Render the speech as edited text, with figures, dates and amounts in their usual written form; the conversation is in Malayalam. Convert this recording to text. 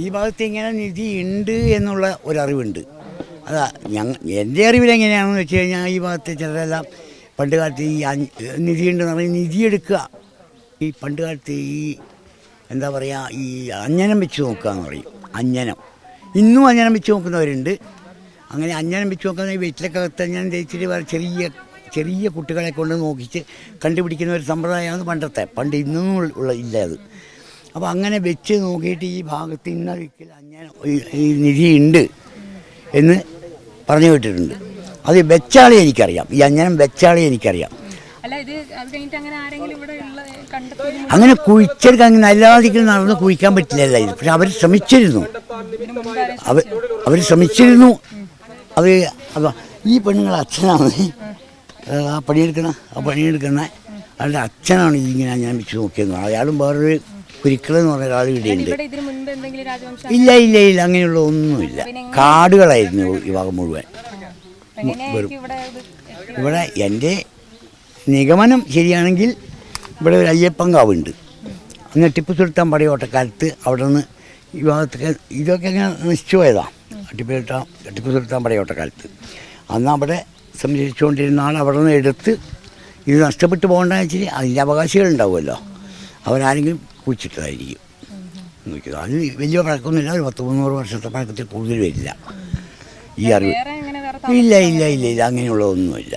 ഈ ഭാഗത്ത് ഇങ്ങനെ നിധി ഉണ്ട് എന്നുള്ള ഒരറിവുണ്ട്. അതാ എൻ്റെ അറിവിലെങ്ങനെയാണെന്ന് വെച്ച് കഴിഞ്ഞാൽ ഈ ഭാഗത്ത് ചിലരെല്ലാം പണ്ട് കാലത്ത് ഈ നിധി ഉണ്ടെന്ന് പറഞ്ഞാൽ നിധി എടുക്കുക. ഈ പണ്ട് കാലത്ത് ഈ എന്താ പറയുക, ഈ അഞ്ജനം വെച്ച് നോക്കുക എന്ന് പറയും. അഞ്ജനം ഇന്നും അഞ്ജനം വെച്ച് നോക്കുന്നവരുണ്ട്. അങ്ങനെ അഞ്ജനം വെച്ച് നോക്കുന്ന വീട്ടിലൊക്കെ അഞ്ജനം തേച്ചിട്ട് ചെറിയ ചെറിയ കുട്ടികളെ കൊണ്ട് നോക്കിച്ച് കണ്ടുപിടിക്കുന്ന ഒരു സമ്പ്രദായമാണ് പണ്ട് ഇന്നും ഇല്ല അത്. അപ്പോൾ അങ്ങനെ വെച്ച് നോക്കിയിട്ട് ഈ ഭാഗത്ത് ഇന്ന ദിക്കിൽ അഞ്ജനം ഈ നിധി ഉണ്ട് എന്ന് പറഞ്ഞു കേട്ടിട്ടുണ്ട്. അത് വെച്ചാളെ എനിക്കറിയാം, ഈ അഞ്ജനം വെച്ചാളെ എനിക്കറിയാം. അങ്ങനെ കുഴിച്ചെടുക്കാൻ അങ്ങനെ അല്ലാതെ നടന്ന് കുഴിക്കാൻ പറ്റില്ലല്ലോ ഇത്. പക്ഷെ അവർ ശ്രമിച്ചിരുന്നു. അവർ ഈ പെണ്ണുങ്ങളെ അച്ഛനാണ് ആ പണിയെടുക്കുന്ന അവരുടെ അച്ഛനാണ് ഇതിങ്ങനെ ഞാൻ വെച്ച് നോക്കിയത്. അയാളും വേറൊരു കുരിക്കളെന്ന് പറഞ്ഞ ഒരാൾ ഇവിടെയുണ്ട്. ഇല്ല അങ്ങനെയുള്ള ഒന്നുമില്ല. കാടുകളായിരുന്നു ഈ ഭാഗം മുഴുവൻ. ഇവിടെ എൻ്റെ നിഗമനം ശരിയാണെങ്കിൽ ഇവിടെ ഒരു അയ്യപ്പൻകാവുണ്ട്. അന്ന് ടിപ്പു സുൽത്താൻ പടയോട്ടക്കാലത്ത് അവിടെ നിന്ന് ഈ ഭാഗത്തൊക്കെ ഇതൊക്കെ അങ്ങനെ നശിച്ചു പോയതാണ്. ടിപ്പു സുൽത്താൻ പടയോട്ടക്കാലത്ത് അന്ന് അവിടെ സംരക്ഷിച്ചുകൊണ്ടിരുന്ന ആൾ അവിടെ നിന്ന് എടുത്ത് ഇത് നഷ്ടപ്പെട്ടു പോകണ്ടെന്ന് വെച്ചാൽ അതിൻ്റെ അവകാശികളുണ്ടാവുമല്ലോ, അവരാരെങ്കിലും കുഴിച്ചിട്ടതായിരിക്കും. അത് വലിയ പഴക്കമൊന്നുമില്ല. ഒരു 100-300 വർഷത്തെ പഴക്കത്തിൽ കൂടുതൽ വരില്ല ഈ അറിവ്. ഇല്ല അങ്ങനെയുള്ള ഒന്നുമില്ല.